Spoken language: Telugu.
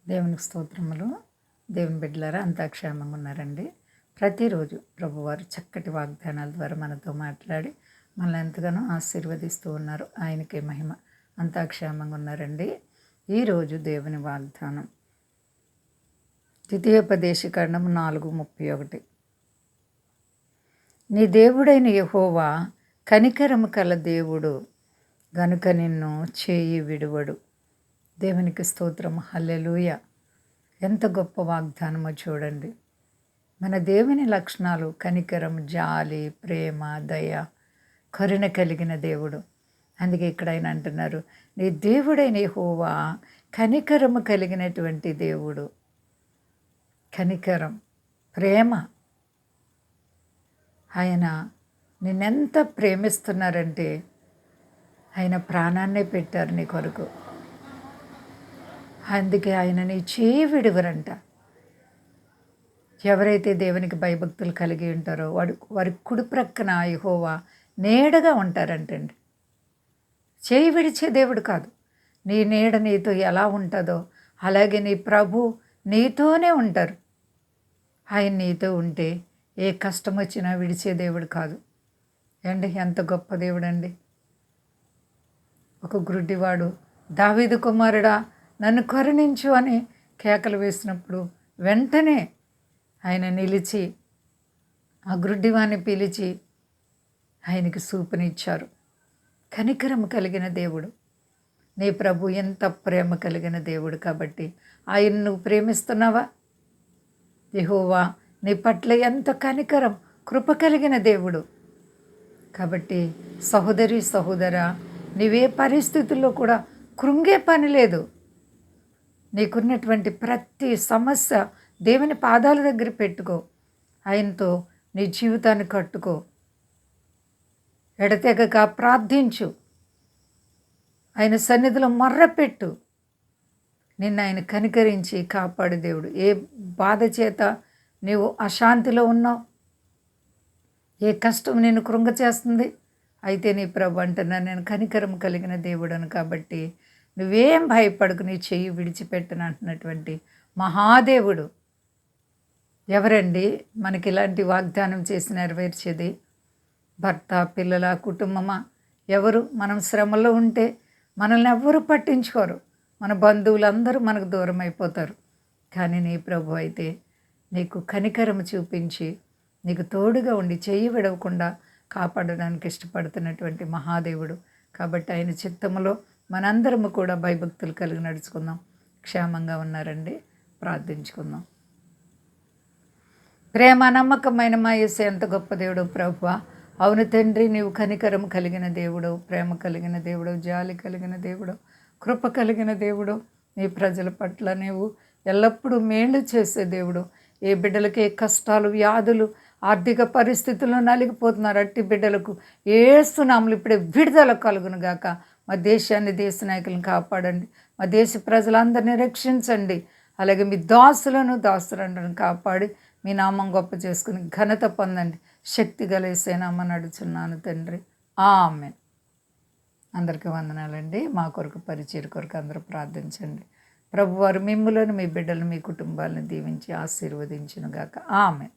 దేవునికి స్తోత్రములు. దేవుని బిడ్డలారా అంతా క్షేమంగా ఉన్నారండి. ప్రతిరోజు ప్రభువారు చక్కటి వాగ్దానాల ద్వారా మనతో మాట్లాడి మనల్ని ఎంతగానో ఆశీర్వదిస్తూ ఉన్నారు. ఆయనకే మహిమ. అంతా క్షేమంగా ఉన్నారండి. ఈరోజు దేవుని వాగ్దానం ద్వితీయోపదేశకాండం 4:31. నీ దేవుడైన యెహోవా కనికరము కల దేవుడు గనుక నిన్ను చేయి విడువడు. దేవునికి స్తోత్రం. హల్లెలూయా. ఎంత గొప్ప వాగ్దానమో చూడండి. మన దేవుని లక్షణాలు కనికరం, జాలి, ప్రేమ, దయ, కరుణ కలిగిన దేవుడు. అందుకే ఇక్కడ ఆయన అంటున్నారు, నీ దేవుడైన యెహోవా కనికరము కలిగినటువంటి దేవుడు. కనికరం, ప్రేమ. ఆయన నిన్నెంత ప్రేమిస్తున్నారంటే ఆయన ప్రాణాన్నే పెట్టారు నీ కొరకు. అందుకే ఆయన నీ చేయి విడువరంట. ఎవరైతే దేవునికి భయభక్తులు కలిగి ఉంటారో వారి కుడి ప్రక్కన యెహోవా నీడగా ఉంటారంటండి. చేయి విడిచే దేవుడు కాదు. నీ నీడ నీతో ఎలా ఉంటుందో అలాగే నీ ప్రభు నీతోనే ఉంటారు. ఆయన నీతో ఉంటే ఏ కష్టం వచ్చినా విడిచే దేవుడు కాదు. ఎంత గొప్ప దేవుడు అండి. ఒక గ్రుడ్డివాడు, దావీదు కుమారుడా నన్ను కరుణించు అని కేకలు వేసినప్పుడు వెంటనే ఆయన నిలిచి ఆ గ్రుడ్డివాణ్ణి పిలిచి ఆయనకి సూపునిచ్చారు. కనికరం కలిగిన దేవుడు. నీ ప్రభు ఎంత ప్రేమ కలిగిన దేవుడు కాబట్టి ఆయన నువ్వు ప్రేమిస్తున్నావా? యెహోవా నీ పట్ల ఎంత కనికరం, కృప కలిగిన దేవుడు. కాబట్టి సహోదరి, సహోదరా, నీవే పరిస్థితుల్లో కూడా కృంగే పని లేదు. నీకున్నటువంటి ప్రతి సమస్య దేవుని పాదాల దగ్గర పెట్టుకో. ఆయనతో నీ జీవితాన్ని కట్టుకో. ఎడతెగక ప్రార్థించు. ఆయన సన్నిధిలో మొర్రపెట్టు. నిన్ను ఆయన కనికరించి కాపాడు దేవుడు. ఏ బాధ చేత నీవు అశాంతిలో ఉన్నావు, ఏ కష్టం నేను కృంగ చేస్తుంది, అయితే నీ ప్రభు అంటున్నా నేను కనికరం కలిగిన దేవుడను కాబట్టి నువ్వేం భయపడకు, నీ చెయ్యి విడిచిపెట్టను అంటున్నటువంటి మహాదేవుడు. ఎవరండి మనకి ఇలాంటి వాగ్దానం చేసి నెరవేర్చేది? భర్త, పిల్లల, కుటుంబమా? ఎవరు? మనం శ్రమలో ఉంటే మనల్ని ఎవ్వరూ పట్టించుకోరు. మన బంధువులందరూ మనకు దూరం అయిపోతారు. కానీ నీ ప్రభు అయితే నీకు కనికరం చూపించి నీకు తోడుగా ఉండి చెయ్యి విడవకుండా కాపాడడానికి ఇష్టపడుతున్నటువంటి మహాదేవుడు. కాబట్టి ఆయన చిత్తములో మనందరము కూడా భయభక్తులు కలిగి నడుచుకుందాం. క్షేమంగా ఉన్నారండి. ప్రార్థించుకుందాం. ప్రేమ నమ్మకమైన మా యేసు ఎంత గొప్ప దేవుడు ప్రభువా. అవును తండ్రి, నీవు కనికరం కలిగిన దేవుడు, ప్రేమ కలిగిన దేవుడు, జాలి కలిగిన దేవుడు, కృప కలిగిన దేవుడు. నీ ప్రజల పట్ల నీవు ఎల్లప్పుడూ మేలు చేసే దేవుడు. ఏ బిడ్డలకి ఏ కష్టాలు, వ్యాధులు, ఆర్థిక పరిస్థితుల్లో నలిగిపోతున్నారు అట్టి బిడ్డలకు యేసు నామములో ఇప్పుడే విడుదల కలుగును గాక. మా దేశాన్ని, దేశ నాయకులను కాపాడండి. మా దేశ ప్రజలందరినీ రక్షించండి. అలాగే మీ దాసులను కాపాడి మీ నామం గొప్ప చేసుకుని ఘనత పొందండి. శక్తి గల యేసయ్య నామమున అడుగుచున్నాను తండ్రి. ఆమేన్. అందరికీ వందనాలండి. మా కొరకు, పరిచర్య కొరకు అందరూ ప్రార్థించండి. ప్రభువారు మిమ్ములను, మీ బిడ్డలను, మీ కుటుంబాలను దీవించి ఆశీర్వదించును గాక. ఆమేన్.